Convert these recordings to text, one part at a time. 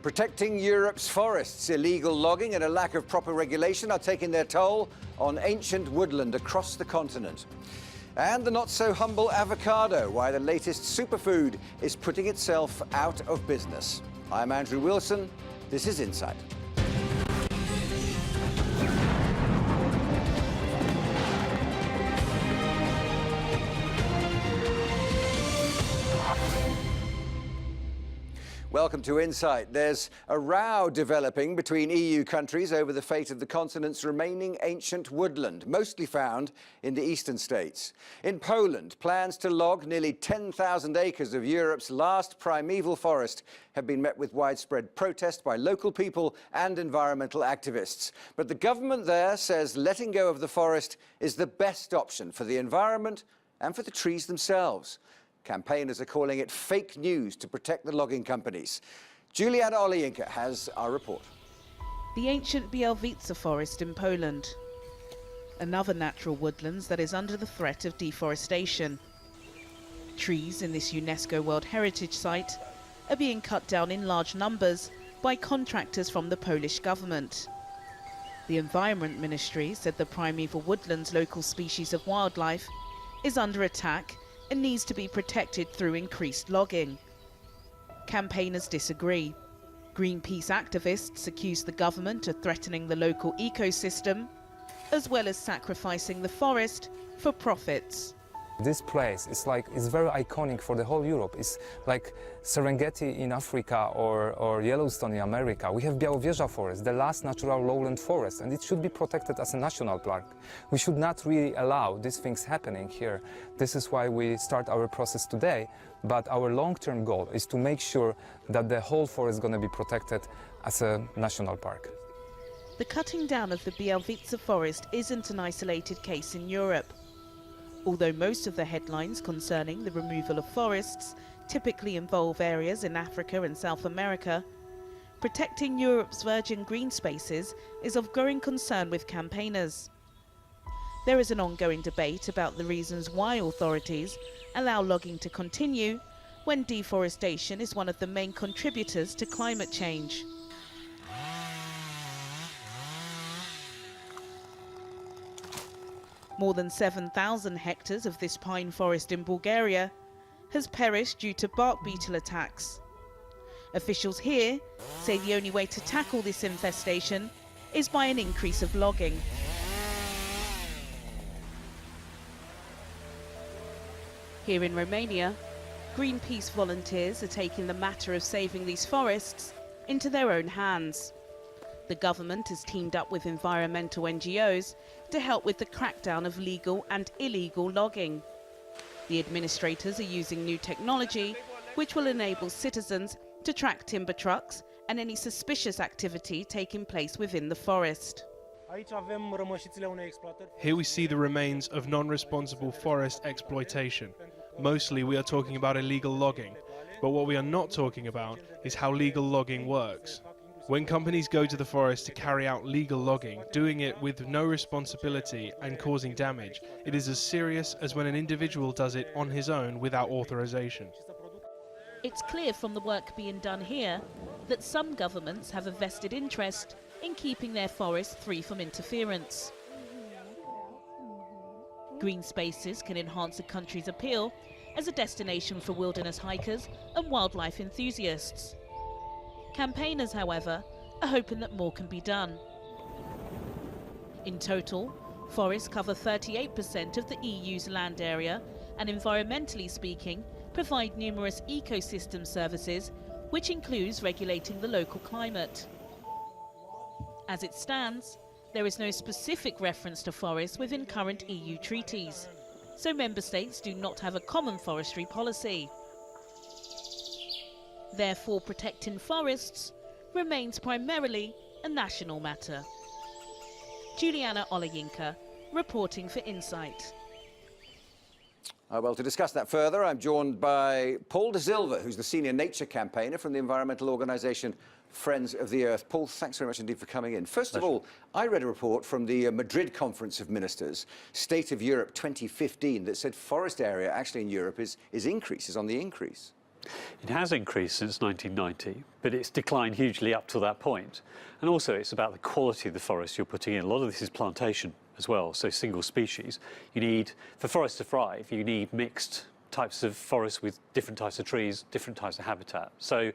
Protecting Europe's forests, illegal logging and a lack of proper regulation are taking their toll on ancient woodland across the continent. And the not-so-humble avocado, why the latest superfood is putting itself out of business. I'm Andrew Wilson. This is Insight. Welcome to Insight. There's a row developing between EU countries over the fate of the continent's remaining ancient woodland, mostly found in the eastern states. In Poland, plans to log nearly 10,000 acres of Europe's last primeval forest have been met with widespread protest by local people and environmental activists. But the government there says letting go of the forest is the best option for the environment and for the trees themselves. Campaigners are calling it fake news to protect the logging companies. Juliana Olejniczak has our report. The ancient Białowieża forest in Poland. Another natural woodlands that is under the threat of deforestation. Trees in this UNESCO World Heritage Site are being cut down in large numbers by contractors from the Polish government. The Environment Ministry said the primeval woodland's local species of wildlife is under attack and needs to be protected through increased logging. Campaigners disagree. Greenpeace activists accuse the government of threatening the local ecosystem, as well as sacrificing the forest for profits. This place is very iconic for the whole Europe. It's like Serengeti in Africa or Yellowstone in America. We have Białowieża forest, the last natural lowland forest, and it should be protected as a national park. We should not really allow these things happening here. This is why we start our process today, but our long-term goal is to make sure that the whole forest is going to be protected as a national park. The cutting down of the Białowieża forest isn't an isolated case in Europe. Although most of the headlines concerning the removal of forests typically involve areas in Africa and South America, protecting Europe's virgin green spaces is of growing concern with campaigners. There is an ongoing debate about the reasons why authorities allow logging to continue when deforestation is one of the main contributors to climate change. More than 7,000 hectares of this pine forest in Bulgaria has perished due to bark beetle attacks. Officials here say the only way to tackle this infestation is by an increase of logging. Here in Romania, Greenpeace volunteers are taking the matter of saving these forests into their own hands. The government has teamed up with environmental NGOs to help with the crackdown of legal and illegal logging. The administrators are using new technology which will enable citizens to track timber trucks and any suspicious activity taking place within the forest. Here we see the remains of non-responsible forest exploitation. Mostly we are talking about illegal logging, but what we are not talking about is how legal logging works. When companies go to the forest to carry out legal logging, doing it with no responsibility and causing damage, it is as serious as when an individual does it on his own without authorization. It's clear from the work being done here that some governments have a vested interest in keeping their forests free from interference. Green spaces can enhance a country's appeal as a destination for wilderness hikers and wildlife enthusiasts. Campaigners, however, are hoping that more can be done. In total, forests cover 38% of the EU's land area and, environmentally speaking, provide numerous ecosystem services, which includes regulating the local climate. As it stands, there is no specific reference to forests within current EU treaties, so member states do not have a common forestry policy. Therefore, protecting forests remains primarily a national matter. Juliana Olejniczak, reporting for Insight. Well, to discuss that further, I'm joined by Paul de Silva, who's the senior nature campaigner from the environmental organisation Friends of the Earth. Paul, thanks very much indeed for coming in. First of all, I read a report from the Madrid Conference of Ministers, State of Europe 2015, that said forest area actually in Europe is on the increase. It has increased since 1990, but it's declined hugely up to that point. And also it's about the quality of the forest you're putting in. A lot of this is plantation as well, so single species. You need, for forests to thrive, you need mixed types of forests with different types of trees, different types of habitat. So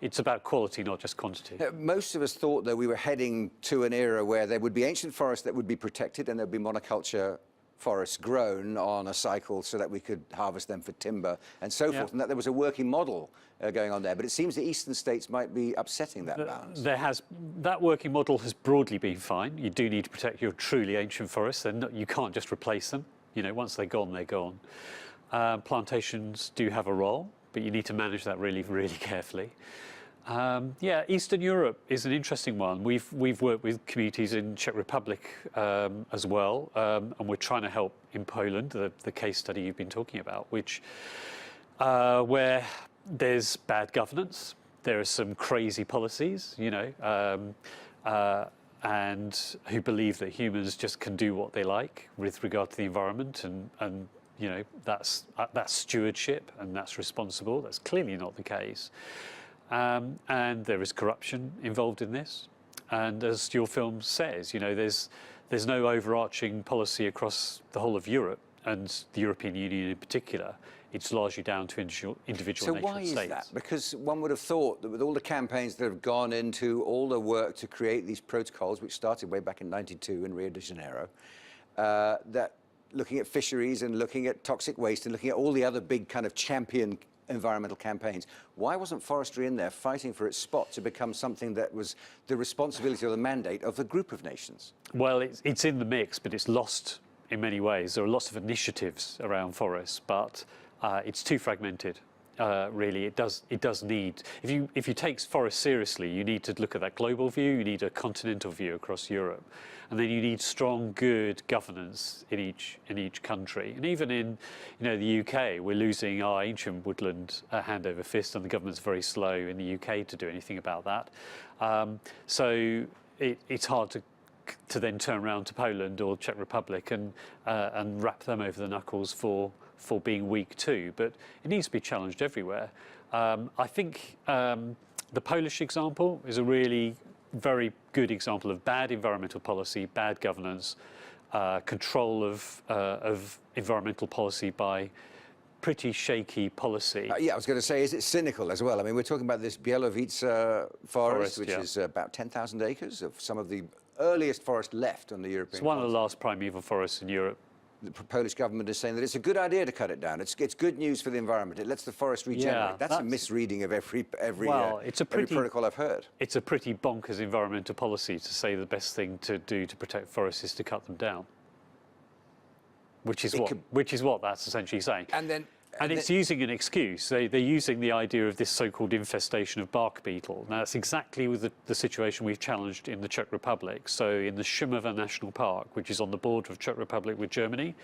it's about quality, not just quantity. Most of us thought that we were heading to an era where there would be ancient forests that would be protected and there'd be monoculture forests grown on a cycle so that we could harvest them for timber and so forth, and that there was a working model going on there. But it seems the eastern states might be upsetting that balance. That working model has broadly been fine. You do need to protect your truly ancient forests, and you can't just replace them. You know, once they're gone, they're gone. Plantations do have a role, but you need to manage that really, really carefully. Yeah, Eastern Europe is an interesting one. We've worked with communities in Czech Republic as well, and we're trying to help in Poland, the case study you've been talking about, which where there's bad governance, there are some crazy policies, you know, and who believe that humans just can do what they like with regard to the environment, and you know, that's stewardship and that's responsible. That's clearly not the case. And there is corruption involved in this. And as your film says, you know, there's no overarching policy across the whole of Europe and the European Union in particular. It's largely down to individual nation states. So why is that? Because one would have thought that with all the campaigns that have gone into all the work to create these protocols, which started way back in '92 in Rio de Janeiro, that looking at fisheries and looking at toxic waste and looking at all the other big kind of champion environmental campaigns, why wasn't forestry in there fighting for its spot to become something that was the responsibility or the mandate of the group of nations? Well, it's in the mix, but it's lost in many ways. There are lots of initiatives around forests, but it's too fragmented. Really, it does need. If you take forests seriously, you need to look at that global view. You need a continental view across Europe, and then you need strong, good governance in each country. And even in, you know, the UK, we're losing our ancient woodland hand over fist, and the government's very slow in the UK to do anything about that. So it's hard to then turn around to Poland or Czech Republic and wrap them over the knuckles for being weak too, but it needs to be challenged everywhere. I think the Polish example is a really very good example of bad environmental policy, bad governance, control of environmental policy by pretty shaky policy. Yeah, I was going to say, is it cynical as well? I mean, we're talking about this Bielowice forest, which is about 10,000 acres of some of the earliest forest left on the European It's one of the last primeval forests in Europe. The Polish government is saying that it's a good idea to cut it down. It's good news for the environment. It lets the forest regenerate. Yeah, that's a misreading of every protocol I've heard. It's a pretty bonkers environmental policy to say the best thing to do to protect forests is to cut them down, which is what that's essentially saying. And it's using an excuse. They're using the idea of this so-called infestation of bark beetle. Now, that's exactly with the situation we've challenged in the Czech Republic. So in the Šumava National Park, which is on the border of Czech Republic with Germany,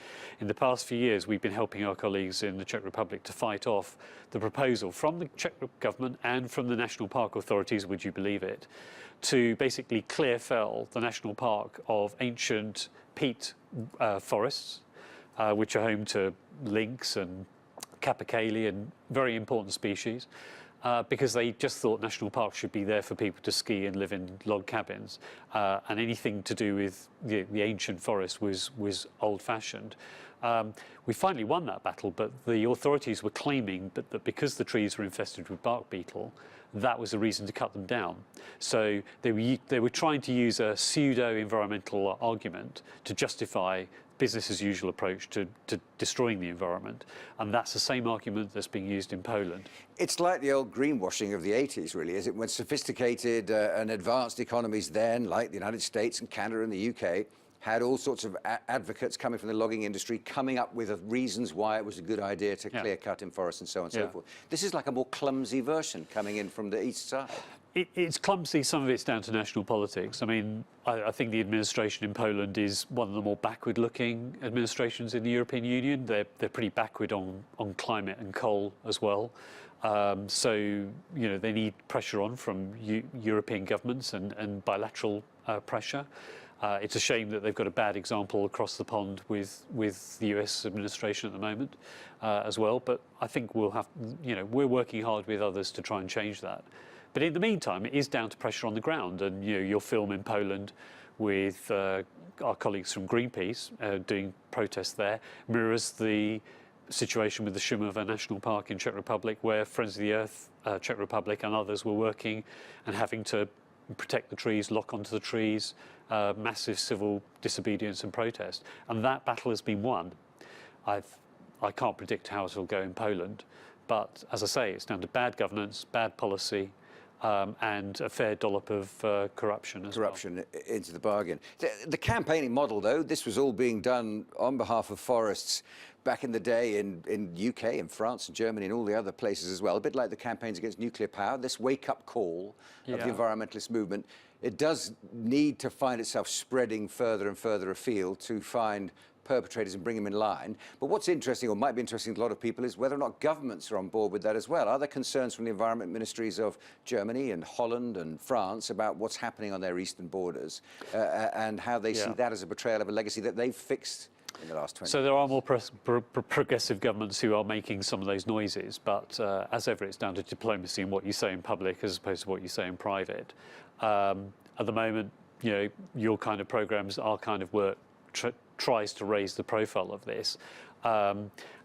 in the past few years, we've been helping our colleagues in the Czech Republic to fight off the proposal from the Czech government and from the national park authorities, would you believe it, to basically clear fell the national park of ancient peat forests, which are home to lynx and capercaillie and very important species, because they just thought national parks should be there for people to ski and live in log cabins, and anything to do with the ancient forest was old-fashioned. We finally won that battle, but the authorities were claiming that because the trees were infested with bark beetle, that was a reason to cut them down. So they were trying to use a pseudo-environmental argument to justify business as usual approach to destroying the environment, and that's the same argument that's being used in Poland. It's like the old greenwashing of the 80s, really, is it? When sophisticated and advanced economies then, like the United States and Canada and the UK, had all sorts of advocates coming from the logging industry coming up with reasons why it was a good idea to clear cut in forests and so on and so forth. This is like a more clumsy version coming in from the east side. It's clumsy. Some of it's down to national politics. I mean, I think the administration in Poland is one of the more backward-looking administrations in the European Union. They're pretty backward on climate and coal as well. So, you know, they need pressure on from European governments and bilateral pressure. It's a shame that they've got a bad example across the pond with the US administration at the moment as well. But I think we'll have, we're working hard with others to try and change that. But in the meantime, it is down to pressure on the ground. And your film in Poland with our colleagues from Greenpeace doing protests there mirrors the situation with the Šumava National Park in Czech Republic, where Friends of the Earth, Czech Republic and others were working and having to protect the trees, lock onto the trees, massive civil disobedience and protest. And that battle has been won. I can't predict how it will go in Poland, but as I say, it's down to bad governance, bad policy, and a fair dollop of corruption as well. Into the bargain. The campaigning model, though, this was all being done on behalf of forests back in the day in UK, in France, and Germany, and all the other places as well. A bit like the campaigns against nuclear power, this wake-up call of the environmentalist movement, it does need to find itself spreading further and further afield to find perpetrators and bring them in line. But what's interesting, or might be interesting to a lot of people, is whether or not governments are on board with that as well. Are there concerns from the environment ministries of Germany and Holland and France about what's happening on their eastern borders and how they see that as a betrayal of a legacy that they've fixed in the last 20 years? So there are more progressive governments who are making some of those noises, but as ever, it's down to diplomacy and what you say in public as opposed to what you say in private. At the moment, your kind of programs, our kind of work tries to raise the profile of this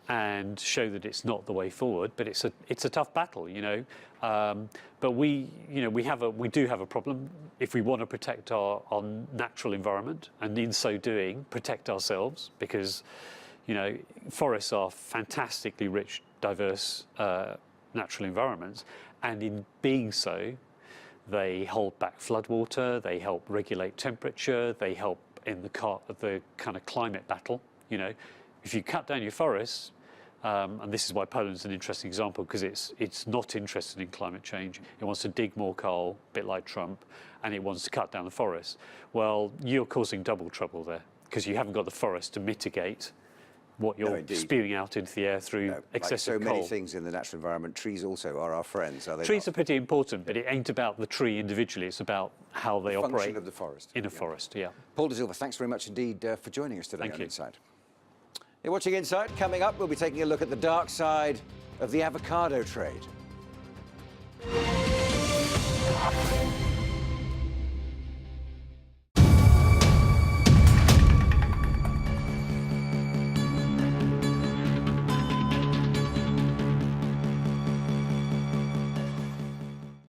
and show that it's not the way forward. But it's a tough battle, But we do have a problem if we want to protect our natural environment, and in so doing protect ourselves, because forests are fantastically rich, diverse natural environments, and in being so, they hold back floodwater, they help regulate temperature, they help in the kind of climate battle. If you cut down your forests, and this is why Poland's an interesting example, because it's not interested in climate change. It wants to dig more coal, a bit like Trump, and it wants to cut down the forests. Well, you're causing double trouble there, because you haven't got the forest to mitigate what you're spewing out into the air through excessive coal. Like so many coal. things in the natural environment, trees also are our friends, are they Trees not? are pretty important, but it ain't about the tree individually. It's about how they operate. Function of the forest. In a forest, yeah. Paul De Silva, thanks very much indeed for joining us today on you. Insight. You're watching Insight. Coming up, we'll be taking a look at the dark side of the avocado trade.